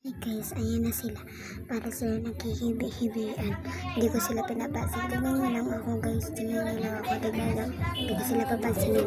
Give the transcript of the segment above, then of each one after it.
Hey guys, ayan na sila. Para sila naghihibi-hibian. Hindi ko sila pinapansin. Tingnan nyo lang ako guys. Tingnan nyo lang ako. Tingnan lang. Hindi ko sila papansinin.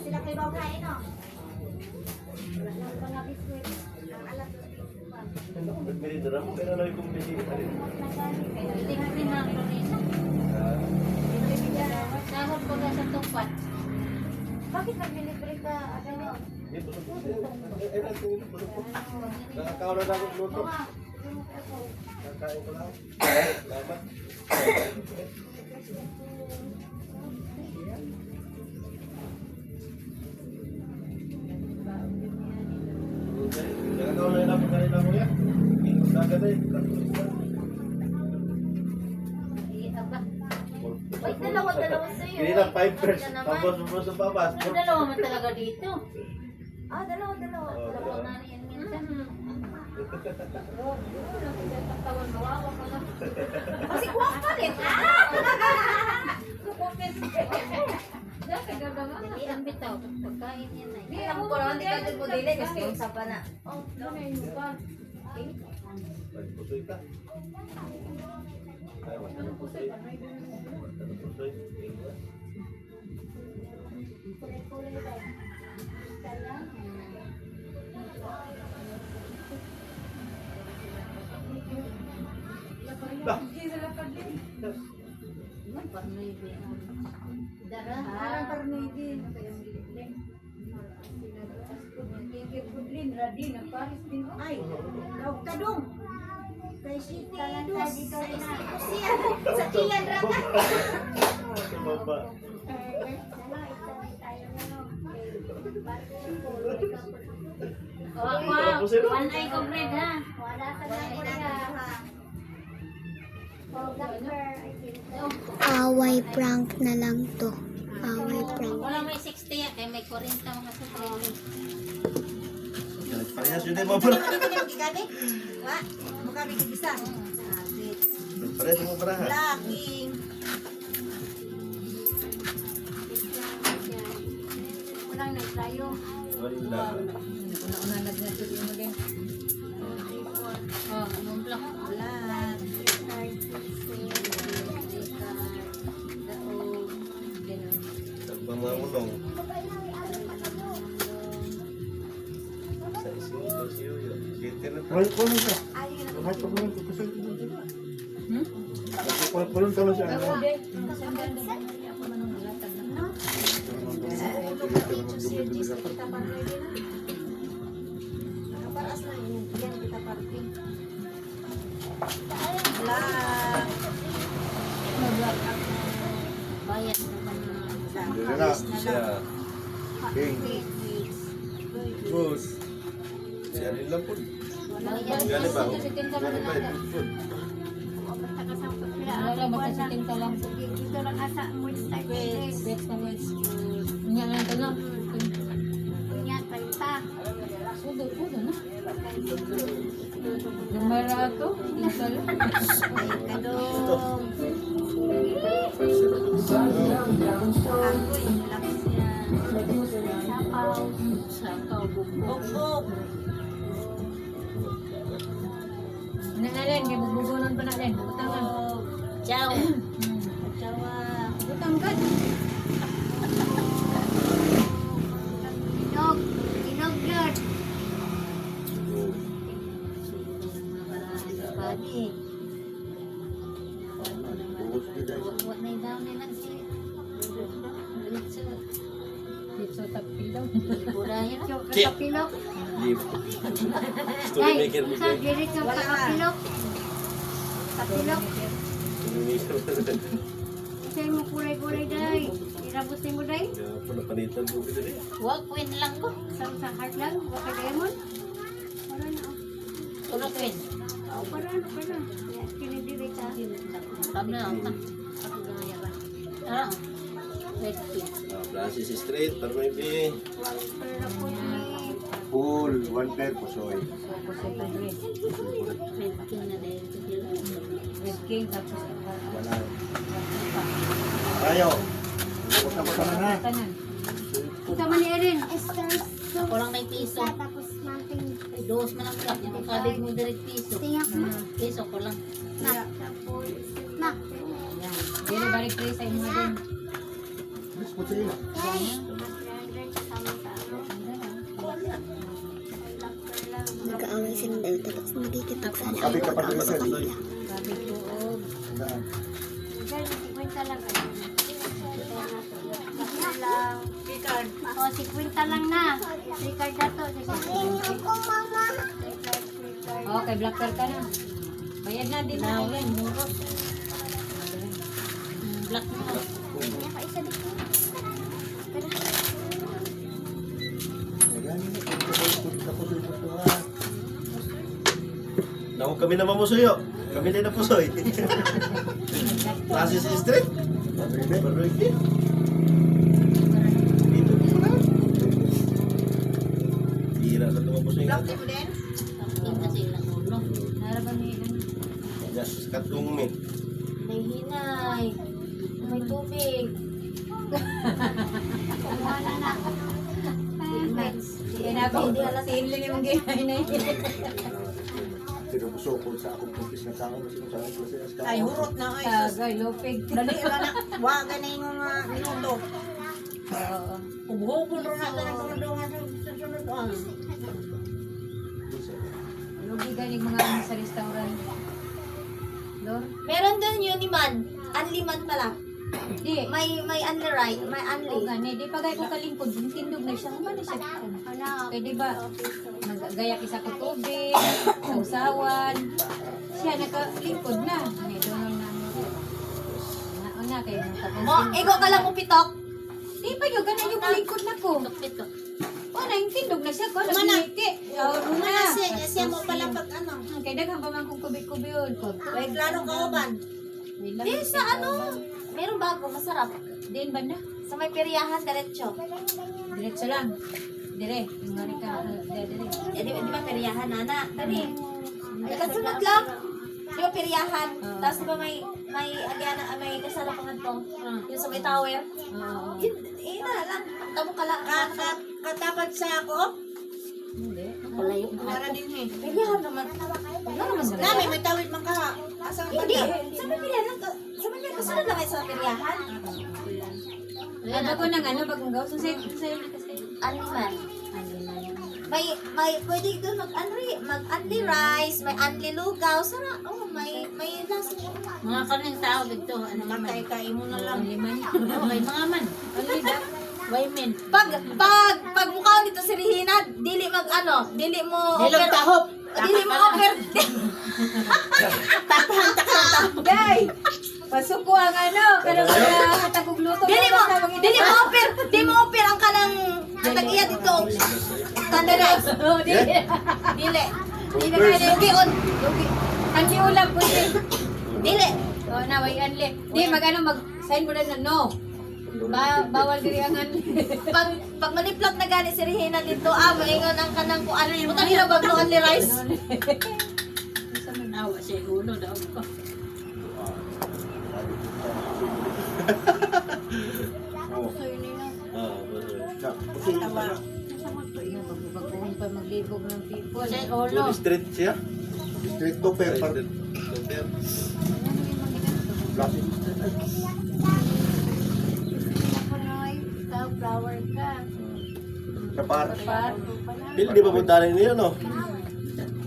Sila kayo ba kain, no? Sahod ko na sa tupat. Bakit naglilibre ka? Ano? Nakakaw na ako luto. Kakain ko lang. Dapat. Nakakaw na lang pagkain ako yan. Dagat eh. Wait, dalawa sa'yo. Hindi lang 5%. Tapos mo sa babas. Ang dalawa man talaga dito. Ah, dalawa. Dalawa na yan minsan. Pagtawan mawawa ko lang. Kasi kuwak pa rin. Hindi ang bitaw. Pagkain yan na. Alam ko naman, di ka din mo dili. Kasi yung sapa na. Pusoy ka. Ay, wala na pusoy. Wala na pusoy. Ang parnoy Dara. Parang parmidi. Ay, daw kadong. Kay City Dos. Sa Tiyan Raka. Sa baba. Wow. One eye ko bread ha. Wala sa na. Away prank na lang to. Away prank. Wala may 60 ya. Kaya may 40 mga sa training. Parehas yun eh, mabara. Wa, mukha bisa. Parehas mo para. Laki. Walang nagtayo. Wala. Una nagnagod mo din. Oh, anong block? Black. Tagbang mga mulong. Sa isiyo yun. Siti na to. Kulong ka. Lahat ko kulong ko. Kusog ko. Kulong ka lang siya. Nakaparas na yun. Yan kita parking. Black. Bayad naman na. Dito na. Siya. King. Bruce. Siya rin lang po. Bayad. Gani ba? Gani ba? Wala matasiting ka lang. Dito lang asa mo yung start. Bet ka net. Nga lang ito lang. Punya, 30. Sudo na. Gamara ito. Isa lang. Kadong. Agoy, lakas yan. Sapaw. Sakaw, bumbok. Bok. Nanalen, kaya magbubunan pa natin. Butangan. Ciao. Jawa. Butanggan. Inog. Inog yun. Pagi. What na yung down nila si Litso tapilaw. Burayan. Kapilok. Storymaker mo Sa diretso ka kapilok. Kapilok. Kasi mo kulay-kulay day. Irabutin mo day. Panitan mo kita rin. Wag queen lang ko. Sa heart lang. Waka diamond. Para na. Puro queen. Para na. Kinidiri ka. Tab na ako na. Ako gaya ba? Tara. Red queen. Francis Street, Parmaybe. Para po ni. Pool. 1 pusoy. Tapos ito red. Red king na dahil. Red king tapos ito. Wala. Tayo. Basta na na. Kanan. tama ni Erin. Stars. Ako lang may piso. Tapos mountain. Dos man ang flap. Yung kabig mo direct piso. Tingnan ko. Piso ko lang. Nak. Yan. Dili balik kayo sa inyo din. Mas po sa'yo na. Nag-aaway sila dahil tapos magkikipagsalaan Sabi ka pa ako rin sa sir. kanila. Sabi ko, oh, Sandaan. Picard. O, 50 lang na. Ricard na to. Ako, mama. oh, kay Black Pearl ka na. Bayad na din na Erin. Black mo. Isa dito. Ayan, tapos ito po ha. Naku, kami na mamusuyo. Kami din na pusoy. Francis Street. Baruiki. Dito ko na. Hira na ito mapusoy nga. Black mo din? Sakit na sila ulo. Naraban ni Erin. Just katong me. May hinay. May tubig. Hindi alas hindi yung ginahin na yun. Tinubusokol sa akong kumpis na tao. Mas kung saan ko siya. Ay, hurot na ay. Tagay, lopig. Dali ra na. Wa ganay nga nga minuto. Oo. Ubuhukon ro na ta ng mga sa sunod on. Lugi galing mga ano sa restaurant. Lor? Meron doon yun man. Unli man pala. Di. May unli right. May O unli. gani, di pagay ko kalingkod, tindog na siya. Ano siya? Kaya di ba, naggayak isa ko tubig, sausawan. Siya nakalingkod na. Ano, doon na na kayo ng Mo, ego ka lang upitok. Di pa yun, ganun yung lingkod na ko. Pitok. O, naintindog na siya ko. Mana? Nagmiti. O, Mana na. siya mo pala pag ano. Kaya daghang pa man kung kubi-kubi yun. May klaro ka uban. Di sa ano. Meron bago, masarap. Din banda? Sa may peryahan, diretso. Diretso lang. Dire. Yung nga rin ka. Dire. Eh, di ba peryahan, nana? Dali. Ay, kasunod lang. Di ba peryahan? Tapos di ba may agyana, may kasala pa to. Yung sa may tower. Oo. Yun, ina lang. Tamo ka lang. Katapad sa ako? Hindi. Malayo. Para din eh. Peryahan naman. Wala naman ba? Nami, may tawid man ka. Hindi. Sa may peryahan. Sa may kasunod lang kayo sa peryahan. Ano ko nang ano, bagong gaw. Sa'yo na kasi. Ano man? Ano na yan. May pwede doon mag-unli rice, may unli lugaw, sarap. Oh, may lasa. Mga kaning tao dito, ano man kay mo na lang. Liman. Okay, mga man. Only that. Waymen. Pag mukha nito si Regina, dili mo Hello, tahop. Dili mo over. Day! Pasuko ang ano, kanang mga katagog luto. Dili mo over ang kanang tag-iya dito. Standardize. Oh, di. Dili. Di na kaya Lugi on. Ang ulam ko din. Dili. Oh, na way anli. Di mag-sign mo na no. Bawal diri ang anli. Pag maniplot na gani si Regina dito, maingon ang kanang kuan. Muta nila baglo only rice. Awa siya ulo daw ko. Pusoy na sana. Baguhin pa maglibog ng people. Siya ulo. Street siya. Street to paper. Plastic. Flower ka. Kapar. Pili di ba puntahan niyo no?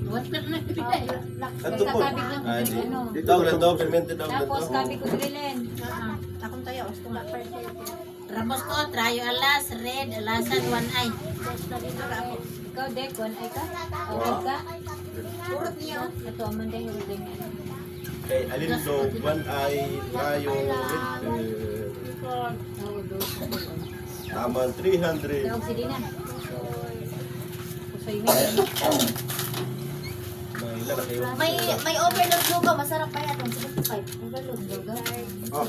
What ka na bigay? Kanto po. Kabig lang Ah, di. ano. Dog lang daw, fermented dog lang Tapos daw. kabi ko drilin. Akong tayo, gusto nga first. Ramos ko, trayo alas, red, alasan, one eye. Ikaw, Dek, one eye ka? Okay ka? Urot niyo. Ito, aman din yung ring. Kay Alindo, one eye, rayo, Oh, do. taman 300. Tawag si Dina. Pusoy mo. Mga ilan na kayo? May overload lugaw, masarap pa yan. 75. Overload lugaw. Oh.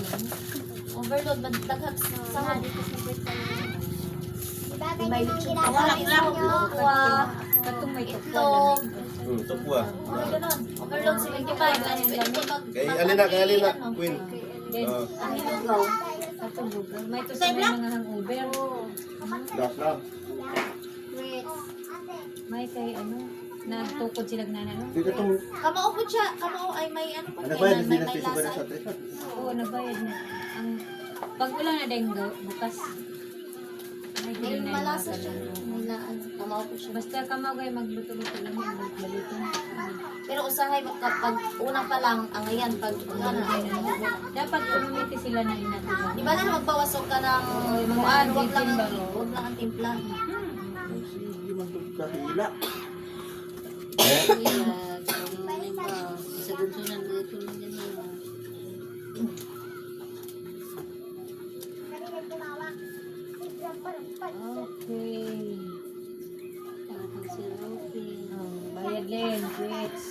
Overload, daghag sa Diba may ganyan ang lechon ginagawa kawali, sa inyo? tukwa, Katong may itlog. tukwa. Ito po ah. May ganun. Overload 75. Kay Alina, Queen. Then, Ah. Ang lugaw. katong lugar. May to sa mga hangover. Last lang. May kay ano, nagtukod sila na ano. Dito itong, Kamao po siya. Kamao ay may ano po ano ba yan? Hindi may na piso ba na lasa. sa tres? Oo, nabayad na. Ang pag wala na dahil bukas. Ay, May hindi na malasa yung siya. mga May na ano. Kamao po siya. Basta kamagay magluto-luto lang magluto. Pero usahay kapag una pa lang, ang ayan, pag ano, Dapat community sila na inatiba. di ba na magbawasok ka ng mga ano, wag lang timpla. wag lang ang timpla. Sige man itong kahila. Sa gunsunan dito lang ganyan. Okay. Parang si Rocky. Oh, bayad din, sweets.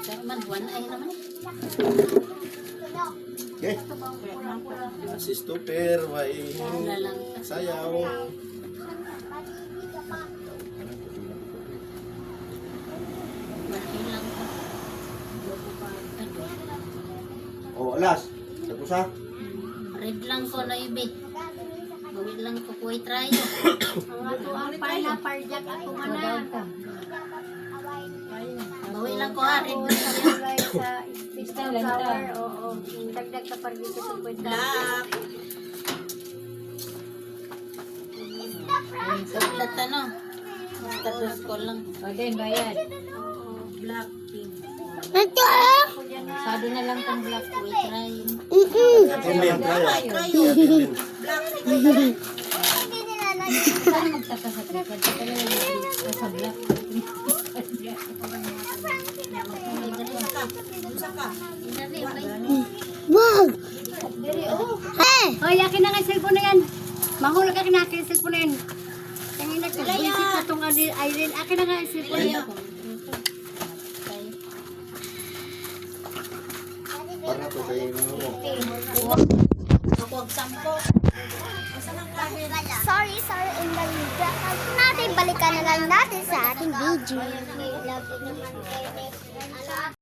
Karman, buwan ay naman. Okay. Si Stuper, may Wala lang. sayaw. Buwan lang ko. O, alas. Tapos ha? Red lang ko na ibi. Bawid lang ko kuhay trayo. Madawag ka. Bawid lang ko ha. Red lang ko. Pista lang ta. Black. Sulat ano. Status ko lang. O din, bayad. Black, pink. Sado na lang tong black. Kuhay trayo. Atin Saan magtaka sa tripod? Saka na lang sa black. Wag! Hey! Hoy, akin na nga yung cellphone na yan. Mahulog akin na akin yung cellphone na yan. Tangin na, visit na itong Irene. Akin na nga yung cellphone na yan. Para to sa inyo mo. Ako ang sampo. Sorry, Indonesia. Natin balikan na lang natin sa ating video.